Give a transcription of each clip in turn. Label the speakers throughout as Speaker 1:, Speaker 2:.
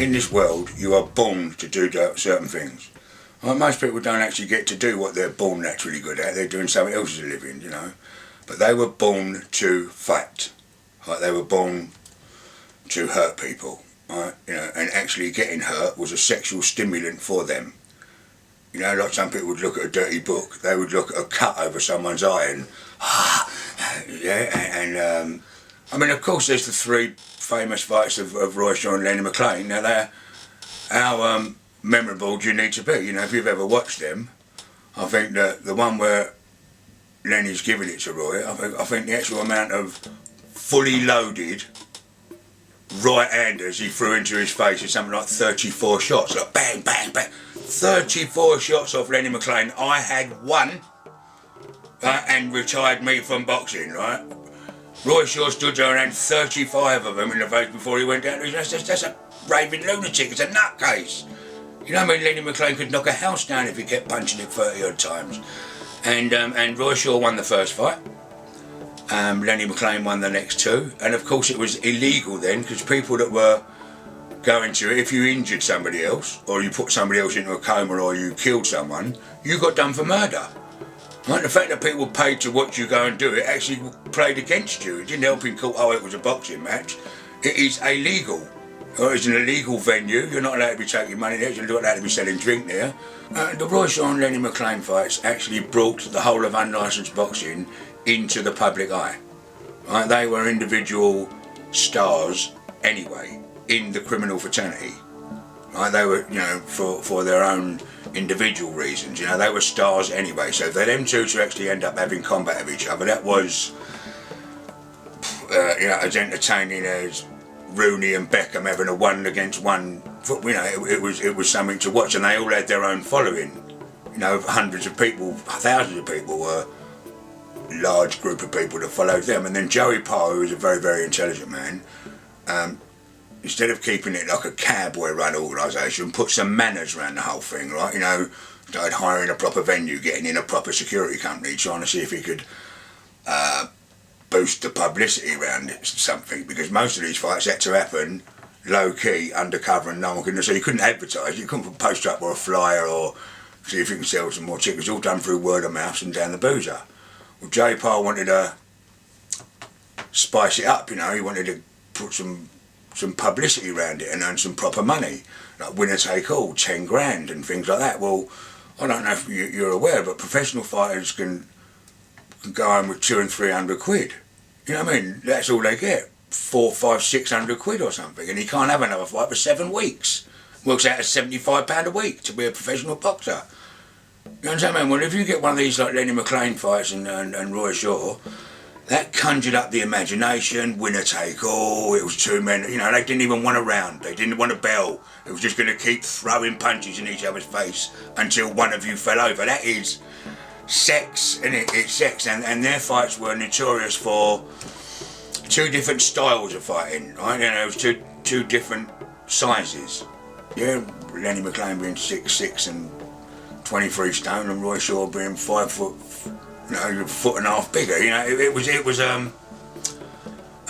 Speaker 1: in this world, you are born to do certain things. Like, most people don't actually get to do what they're born naturally good at. They're doing something else as a living, you know. But they were born to fight. Like, they were born to hurt people, right? You know, and actually getting hurt was a sexual stimulant for them. You know, like some people would look at a dirty book, they would look at a cut over someone's eye and, I mean, of course, there's the three famous fights of Roy Shaw and Lenny Mclean. Now, they're how memorable do you need to be? You know, if you've ever watched them, I think that the one where Lenny's giving it to Roy, I think the actual amount of fully loaded right-handers he threw into his face is something like 34 shots, like bang, bang, bang. 34 shots off Lenny Mclean. I had one, and retired me from boxing, right? Roy Shaw stood there and had 35 of them in the face before he went down. That's a raving lunatic, it's a nutcase. You know what I mean? Lenny Mclean could knock a house down if he kept punching it 30 odd times. And Roy Shaw won the first fight. Lenny Mclean won the next two. And of course it was illegal then, because people that were going to it, if you injured somebody else, or you put somebody else into a coma, or you killed someone, you got done for murder. Right? The fact that people paid to watch you go and do it actually played against you. It didn't help in court, oh, it was a boxing match. It is illegal. Or it's an illegal venue, you're not allowed to be taking money there, you're not allowed to be selling drink there. The Roy Shaw and Lenny Mclean fights actually brought the whole of unlicensed boxing into the public eye. Right? They were individual stars anyway, in the criminal fraternity. Right? They were, you know, for their own individual reasons, you know, they were stars anyway. So for them two to actually end up having combat with each other, that was, you know, as entertaining as Rooney and Beckham having a one against one. You know, it was something to watch, and they all had their own following. You know, hundreds of people, thousands of people were a large group of people that followed them. And then Joey Parr, who was a very, very intelligent man, instead of keeping it like a cowboy run organisation, put some manners around the whole thing, right? You know, started hiring a proper venue, getting in a proper security company, trying to see if he could boost the publicity around it, something, because most of these fights had to happen low key, undercover, and no one could. So you couldn't advertise, you couldn't put a poster up or a flyer or see if you can sell some more tickets. It was all done through word of mouth and down the boozer. Well, Joey Parr wanted to spice it up, you know, he wanted to put some publicity around it and earn some proper money, like winner take all, 10 grand and things like that. Well, I don't know if you're aware, but professional fighters can go home with 200 and 300 quid. You know what I mean? That's all they get, 400, 500, 600 quid or something, and he can't have another fight for 7 weeks. Works out at £75 a week to be a professional boxer. You understand, man? Well, if you get one of these like Lenny Mclean fights and Roy Shaw, that conjured up the imagination, winner take all. It was two men, you know, they didn't even want a round, they didn't want a bell. It was just going to keep throwing punches in each other's face until one of you fell over. That is sex, isn't it? It's sex, and their fights were notorious for two different styles of fighting, right? You know, it was two different sizes. Yeah, Lenny Mclean being 6'6" and 23 stone, and Roy Shaw being 5 foot, you know, a foot and a half bigger. You know, it was a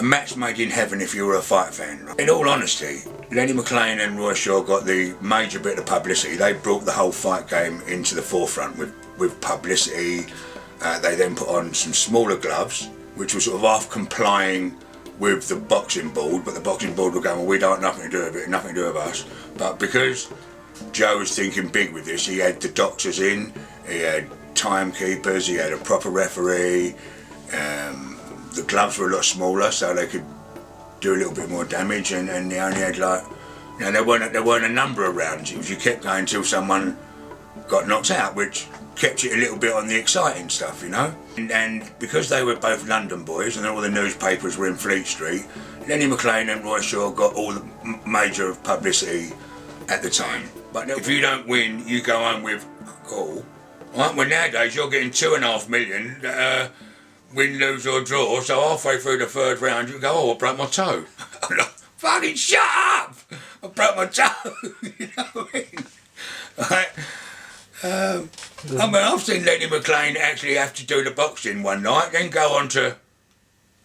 Speaker 1: match made in heaven if you were a fight fan. In all honesty, Lenny Mclean and Roy Shaw got the major bit of publicity. They brought the whole fight game into the forefront with publicity. They then put on some smaller gloves, which were sort of half complying with the boxing board, but the boxing board were going, well, we don't have nothing to do with it, nothing to do with us. But because Joe was thinking big with this, he had the doctors in, he had timekeepers, he had a proper referee. The gloves were a lot smaller, so they could do a little bit more damage, and they only had, like, you know, there weren't a number of rounds. It was, you kept going until someone got knocked out, which kept it a little bit on the exciting stuff, you know. And because they were both London boys and all the newspapers were in Fleet Street, Lenny Mclean and Roy Shaw got all the major publicity at the time. But if you don't win, you go home with all. Right? Well, nowadays you're getting 2.5 million, win, lose or draw. So halfway through the third round, you go, oh, I broke my toe. I'm like, fucking shut up! I broke my toe. You know what I mean? Right? I mean, I've seen Lenny Mclean actually have to do the boxing one night, then go on to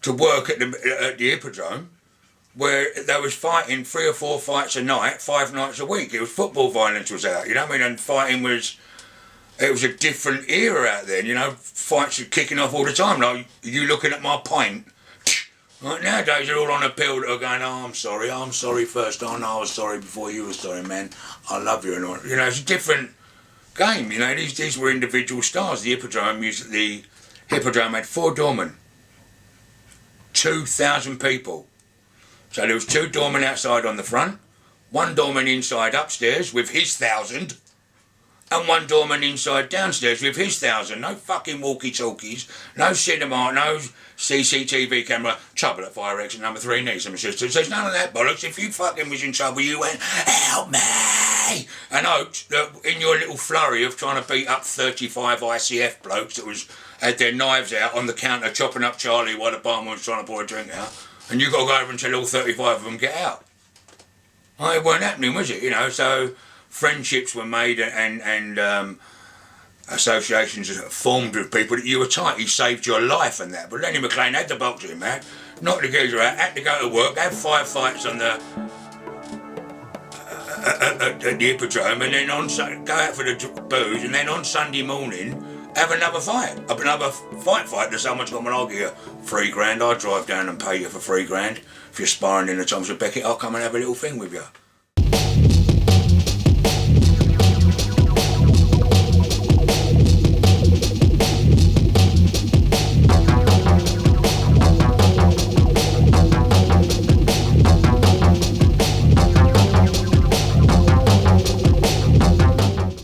Speaker 1: work at the Hippodrome, where they was fighting 3 or 4 fights a night, 5 nights a week. It was football violence was out, you know what I mean? And fighting was, it was a different era out there, you know, fights were kicking off all the time. Like, you looking at my pint, like nowadays they're all on a pill that are going, oh, I'm sorry first, oh no, I was sorry before you were sorry, man, I love you, and all. You know, it's a different game, you know, these were individual stars. The Hippodrome had 4 doormen, 2,000 people. So there was 2 doormen outside on the front, 1 doorman inside upstairs with his 1,000, and 1 doorman inside downstairs with his 1,000. No fucking walkie-talkies, no cinema, no CCTV camera. Trouble at fire exit number 3 needs some assistance. There's none of that bollocks. If you fucking was in trouble, you went, help me! And hoped that in your little flurry of trying to beat up 35 ICF blokes that had their knives out on the counter chopping up Charlie while the barman was trying to pour a drink out, and you got to go over and tell all 35 of them get out. Well, it weren't happening, was it? You know, so friendships were made and associations formed with people that you were tight. He saved your life and that. But Lenny Mclean had the boxing, man. Knocked the geezer out, had to go to work, had 5 fights on the at the Hippodrome, and then go out for the booze, and then on Sunday morning have another fight that someone's got to argue. $3 grand, I'd drive down and pay you for $3 grand. If you're sparring in the Thomas of Beckett, I'll come and have a little thing with you.